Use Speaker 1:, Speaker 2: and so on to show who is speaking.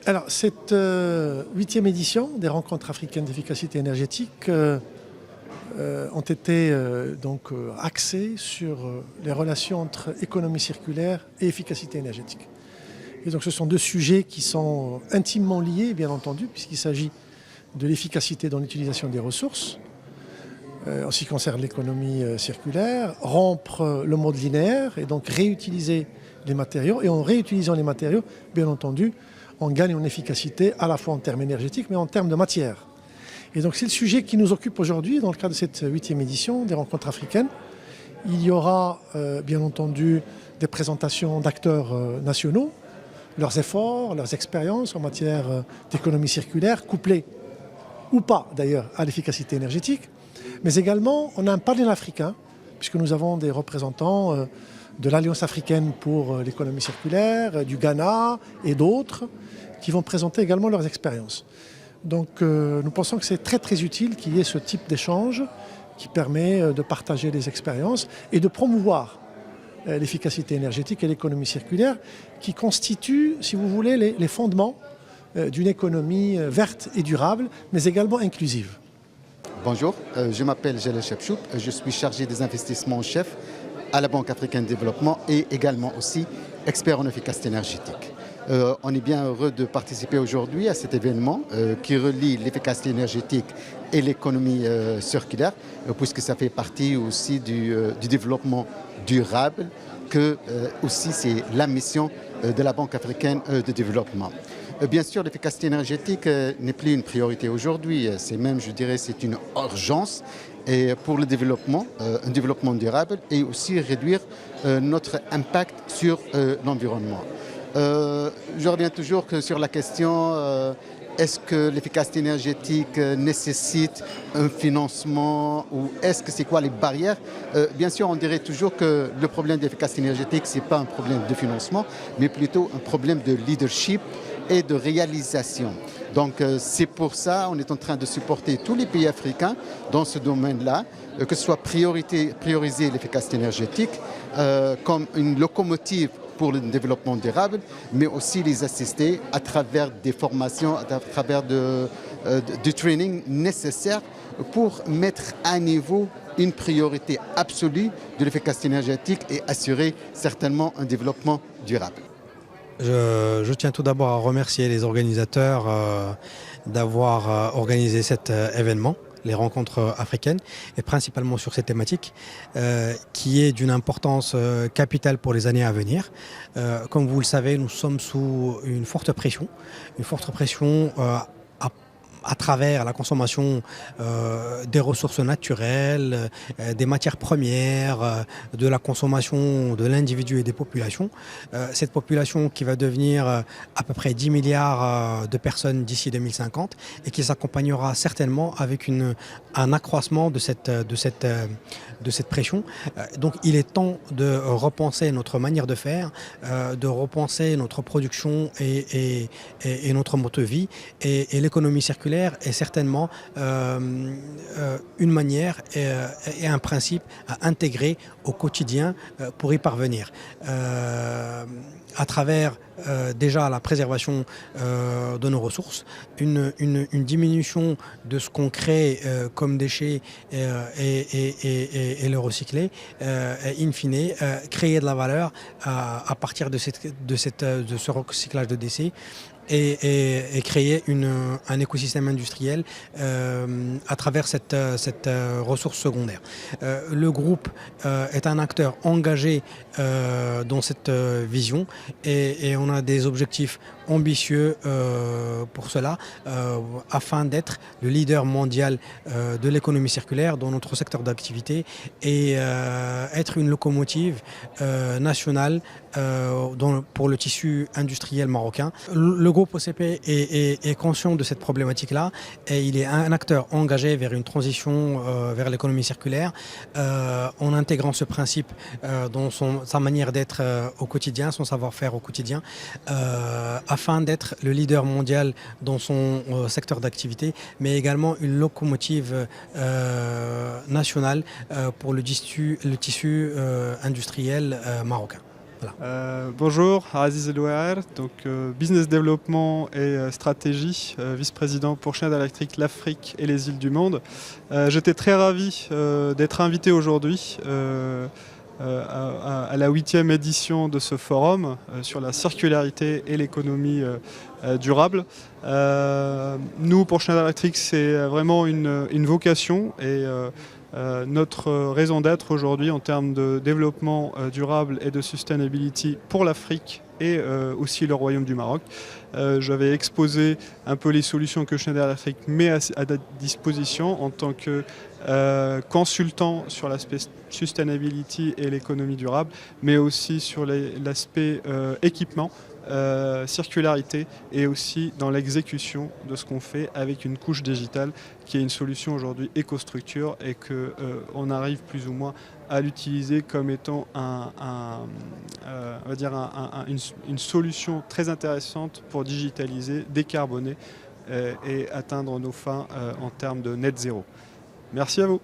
Speaker 1: Alors, cette 8e édition des rencontres africaines d'efficacité énergétique ont été axées sur les relations entre économie circulaire et efficacité énergétique. Et donc ce sont deux sujets qui sont intimement liés, bien entendu, puisqu'il s'agit de l'efficacité dans l'utilisation des ressources, en ce qui concerne l'économie circulaire, rompre le mode linéaire et donc réutiliser les matériaux. Et en réutilisant les matériaux, bien entendu, on gagne en efficacité à la fois en termes énergétiques, mais en termes de matière. Et donc c'est le sujet qui nous occupe aujourd'hui dans le cadre de cette 8e édition des rencontres africaines. Il y aura bien entendu des présentations d'acteurs nationaux, leurs efforts, leurs expériences en matière d'économie circulaire, couplées ou pas d'ailleurs à l'efficacité énergétique. Mais également, on a un panel africain, puisque nous avons des représentants de l'Alliance africaine pour l'économie circulaire, du Ghana et d'autres, qui vont présenter également leurs expériences. Donc nous pensons que c'est très très utile qu'il y ait ce type d'échange qui permet de partager les expériences et de promouvoir l'efficacité énergétique et l'économie circulaire qui constituent, si vous voulez, les fondements d'une économie verte et durable, mais également inclusive.
Speaker 2: Bonjour, je m'appelle Jalal Chepchouk, je suis chargé des investissements en chef à la Banque africaine de développement et également aussi expert en efficacité énergétique. On est bien heureux de participer aujourd'hui à cet événement qui relie l'efficacité énergétique et l'économie circulaire, puisque ça fait partie aussi du développement durable, que aussi c'est la mission de la Banque africaine de développement. Bien sûr, l'efficacité énergétique n'est plus une priorité aujourd'hui, c'est même, je dirais, c'est une urgence et pour le développement, un développement durable et aussi réduire notre impact sur l'environnement. Je reviens toujours sur la question est-ce que l'efficacité énergétique nécessite un financement ou est-ce que c'est quoi les barrières? Bien sûr, on dirait toujours que le problème de l'efficacité énergétique, ce n'est pas un problème de financement, mais plutôt un problème de leadership et de réalisation. Donc c'est pour ça qu'on est en train de supporter tous les pays africains dans ce domaine-là, que ce soit prioriser l'efficacité énergétique comme une locomotive pour le développement durable, mais aussi les assister à travers des formations, à travers du training nécessaire pour mettre à niveau une priorité absolue de l'efficacité énergétique et assurer certainement un développement durable.
Speaker 3: Je tiens tout d'abord à remercier les organisateurs d'avoir organisé cet événement, les rencontres africaines, et principalement sur cette thématique qui est d'une importance capitale pour les années à venir. Comme vous le savez, nous sommes sous une forte pression à travers la consommation des ressources naturelles, des matières premières, de la consommation de l'individu et des populations. Cette population qui va devenir à peu près 10 milliards de personnes d'ici 2050 et qui s'accompagnera certainement avec un accroissement de cette pression. Donc il est temps de repenser notre manière de faire, de repenser notre production et notre mode de vie et l'économie circulaire est certainement une manière et un principe à intégrer au quotidien pour y parvenir. À travers déjà la préservation de nos ressources, une diminution de ce qu'on crée comme déchets et le recycler, in fine, créer de la valeur à partir de ce recyclage de déchets et créer un écosystème industriel à travers cette ressource secondaire. Le groupe est un acteur engagé dans cette vision et on a des objectifs ambitieux pour cela afin d'être le leader mondial de l'économie circulaire dans notre secteur d'activité et être une locomotive nationale pour le tissu industriel marocain. Le groupe OCP est conscient de cette problématique-là et il est un acteur engagé vers une transition vers l'économie circulaire en intégrant ce principe dans sa manière d'être au quotidien, son savoir-faire au quotidien, afin d'être le leader mondial dans son secteur d'activité, mais également une locomotive nationale pour le tissu industriel marocain.
Speaker 4: Bonjour, Aziz Elouer, donc business développement et stratégie, vice-président pour Schneider Electric, l'Afrique et les îles du monde. J'étais très ravi d'être invité aujourd'hui à la 8e édition de ce forum sur la circularité et l'économie durable. Nous, pour Schneider Electric, c'est vraiment une vocation et notre raison d'être aujourd'hui en termes de développement durable et de sustainability pour l'Afrique et aussi le Royaume du Maroc. J'avais exposé un peu les solutions que Schneider Electric met à disposition en tant que consultant sur l'aspect sustainability et l'économie durable, mais aussi sur l'aspect équipement, circularité et aussi dans l'exécution de ce qu'on fait avec une couche digitale qui est une solution aujourd'hui EcoStructure et qu'on arrive plus ou moins à l'utiliser comme étant une solution très intéressante pour digitaliser, décarboner et atteindre nos fins en termes de net zéro. Merci à vous.